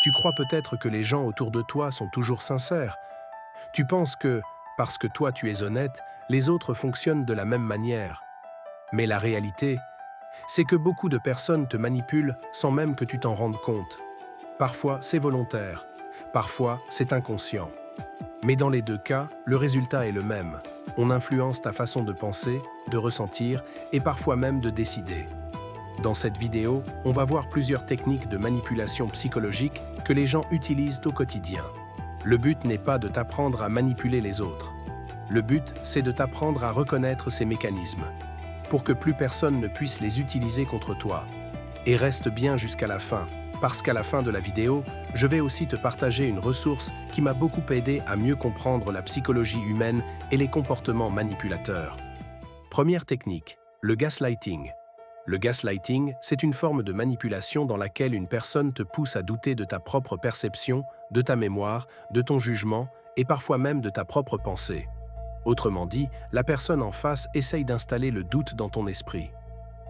Tu crois peut-être que les gens autour de toi sont toujours sincères. Tu penses que, parce que toi tu es honnête, les autres fonctionnent de la même manière. Mais la réalité, c'est que beaucoup de personnes te manipulent sans même que tu t'en rendes compte. Parfois, c'est volontaire. Parfois, c'est inconscient. Mais dans les deux cas, le résultat est le même. On influence ta façon de penser, de ressentir et parfois même de décider. Dans cette vidéo, on va voir plusieurs techniques de manipulation psychologique que les gens utilisent au quotidien. Le but n'est pas de t'apprendre à manipuler les autres. Le but, c'est de t'apprendre à reconnaître ces mécanismes, pour que plus personne ne puisse les utiliser contre toi. Et reste bien jusqu'à la fin, parce qu'à la fin de la vidéo, je vais aussi te partager une ressource qui m'a beaucoup aidé à mieux comprendre la psychologie humaine et les comportements manipulateurs. Première technique, le gaslighting. Le gaslighting, c'est une forme de manipulation dans laquelle une personne te pousse à douter de ta propre perception, de ta mémoire, de ton jugement et parfois même de ta propre pensée. Autrement dit, la personne en face essaye d'installer le doute dans ton esprit.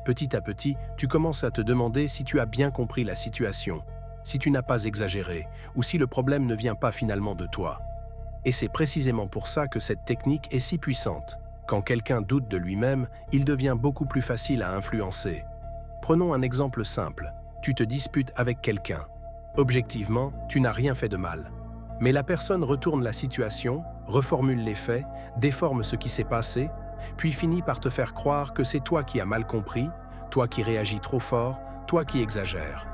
Petit à petit, tu commences à te demander si tu as bien compris la situation, si tu n'as pas exagéré, ou si le problème ne vient pas finalement de toi. Et c'est précisément pour ça que cette technique est si puissante. Quand quelqu'un doute de lui-même, il devient beaucoup plus facile à influencer. Prenons un exemple simple. Tu te disputes avec quelqu'un. Objectivement, tu n'as rien fait de mal. Mais la personne retourne la situation, reformule les faits, déforme ce qui s'est passé, puis finit par te faire croire que c'est toi qui as mal compris, toi qui réagis trop fort, toi qui exagères.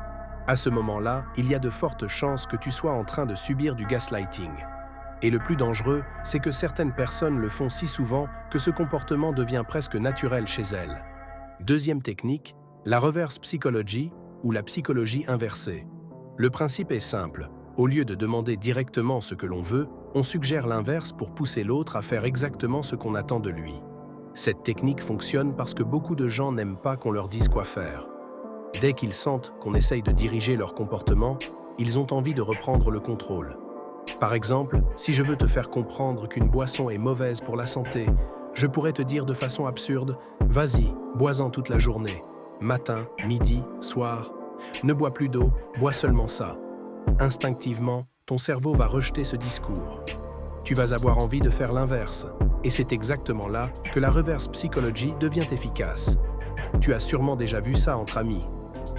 À ce moment-là, il y a de fortes chances que tu sois en train de subir du gaslighting. Et le plus dangereux, c'est que certaines personnes le font si souvent que ce comportement devient presque naturel chez elles. Deuxième technique, la reverse psychology ou la psychologie inversée. Le principe est simple. Au lieu de demander directement ce que l'on veut, on suggère l'inverse pour pousser l'autre à faire exactement ce qu'on attend de lui. Cette technique fonctionne parce que beaucoup de gens n'aiment pas qu'on leur dise quoi faire. Dès qu'ils sentent qu'on essaye de diriger leur comportement, ils ont envie de reprendre le contrôle. Par exemple, si je veux te faire comprendre qu'une boisson est mauvaise pour la santé, je pourrais te dire de façon absurde « Vas-y, bois-en toute la journée. Matin, midi, soir. Ne bois plus d'eau, bois seulement ça. » Instinctivement, ton cerveau va rejeter ce discours. Tu vas avoir envie de faire l'inverse. Et c'est exactement là que la reverse psychology devient efficace. Tu as sûrement déjà vu ça entre amis.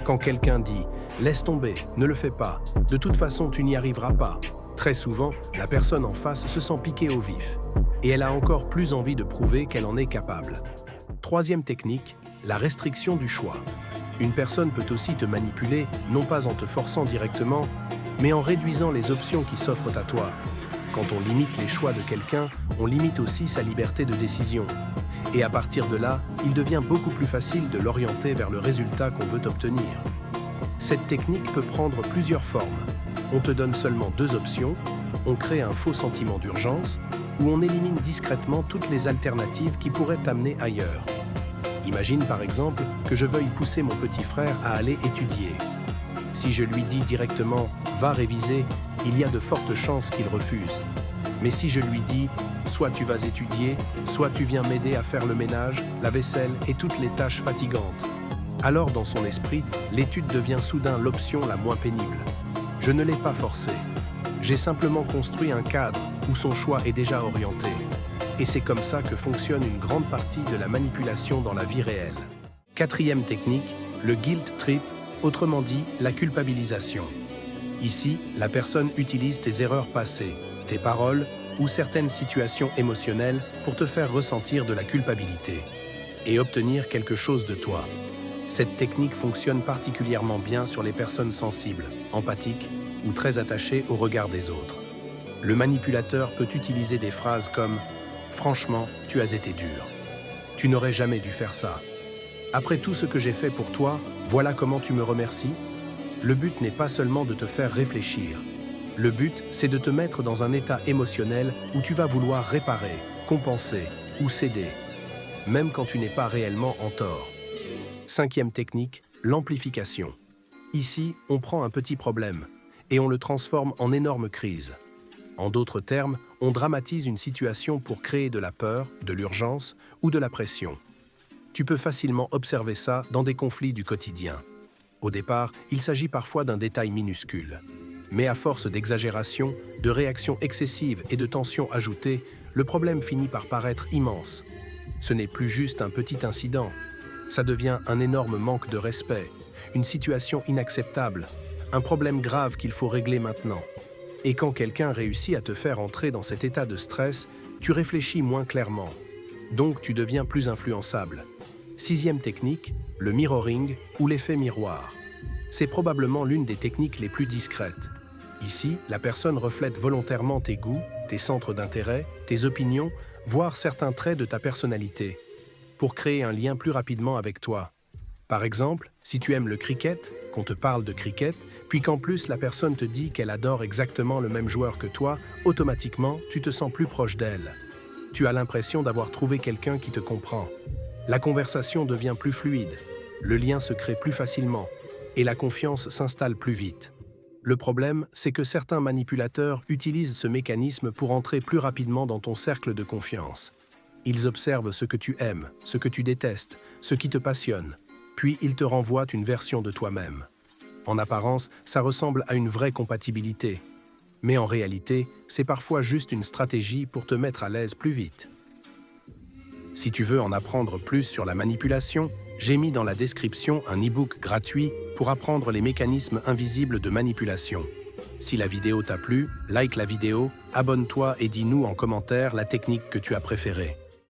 Quand quelqu'un dit « Laisse tomber, ne le fais pas, de toute façon tu n'y arriveras pas », très souvent, la personne en face se sent piquée au vif. Et elle a encore plus envie de prouver qu'elle en est capable. Troisième technique, la restriction du choix. Une personne peut aussi te manipuler, non pas en te forçant directement, mais en réduisant les options qui s'offrent à toi. Quand on limite les choix de quelqu'un, on limite aussi sa liberté de décision. Et à partir de là, il devient beaucoup plus facile de l'orienter vers le résultat qu'on veut obtenir. Cette technique peut prendre plusieurs formes. On te donne seulement deux options, on crée un faux sentiment d'urgence, ou on élimine discrètement toutes les alternatives qui pourraient t'amener ailleurs. Imagine par exemple que je veuille pousser mon petit frère à aller étudier. Si je lui dis directement « va réviser », il y a de fortes chances qu'il refuse. Mais si je lui dis « soit tu vas étudier, soit tu viens m'aider à faire le ménage, la vaisselle et toutes les tâches fatigantes », alors dans son esprit, l'étude devient soudain l'option la moins pénible. Je ne l'ai pas forcé. J'ai simplement construit un cadre où son choix est déjà orienté. Et c'est comme ça que fonctionne une grande partie de la manipulation dans la vie réelle. Quatrième technique, le guilt trip, autrement dit la culpabilisation. Ici, la personne utilise tes erreurs passées, tes paroles ou certaines situations émotionnelles pour te faire ressentir de la culpabilité et obtenir quelque chose de toi. Cette technique fonctionne particulièrement bien sur les personnes sensibles, empathiques ou très attachées au regard des autres. Le manipulateur peut utiliser des phrases comme « Franchement, tu as été dur. Tu n'aurais jamais dû faire ça. Après tout ce que j'ai fait pour toi, voilà comment tu me remercies ?» Le but n'est pas seulement de te faire réfléchir. Le but, c'est de te mettre dans un état émotionnel où tu vas vouloir réparer, compenser ou céder, même quand tu n'es pas réellement en tort. Cinquième technique, l'amplification. Ici, on prend un petit problème et on le transforme en énorme crise. En d'autres termes, on dramatise une situation pour créer de la peur, de l'urgence ou de la pression. Tu peux facilement observer ça dans des conflits du quotidien. Au départ, il s'agit parfois d'un détail minuscule. Mais à force d'exagération, de réactions excessives et de tensions ajoutées, le problème finit par paraître immense. Ce n'est plus juste un petit incident. Ça devient un énorme manque de respect, une situation inacceptable, un problème grave qu'il faut régler maintenant. Et quand quelqu'un réussit à te faire entrer dans cet état de stress, tu réfléchis moins clairement. Donc tu deviens plus influençable. 6e technique, le mirroring ou l'effet miroir. C'est probablement l'une des techniques les plus discrètes. Ici, la personne reflète volontairement tes goûts, tes centres d'intérêt, tes opinions, voire certains traits de ta personnalité, pour créer un lien plus rapidement avec toi. Par exemple, si tu aimes le cricket, qu'on te parle de cricket, puis qu'en plus la personne te dit qu'elle adore exactement le même joueur que toi, automatiquement, tu te sens plus proche d'elle. Tu as l'impression d'avoir trouvé quelqu'un qui te comprend. La conversation devient plus fluide, le lien se crée plus facilement, et la confiance s'installe plus vite. Le problème, c'est que certains manipulateurs utilisent ce mécanisme pour entrer plus rapidement dans ton cercle de confiance. Ils observent ce que tu aimes, ce que tu détestes, ce qui te passionne, puis ils te renvoient une version de toi-même. En apparence, ça ressemble à une vraie compatibilité. Mais en réalité, c'est parfois juste une stratégie pour te mettre à l'aise plus vite. Si tu veux en apprendre plus sur la manipulation, j'ai mis dans la description un e-book gratuit pour apprendre les mécanismes invisibles de manipulation. Si la vidéo t'a plu, like la vidéo, abonne-toi et dis-nous en commentaire la technique que tu as préférée.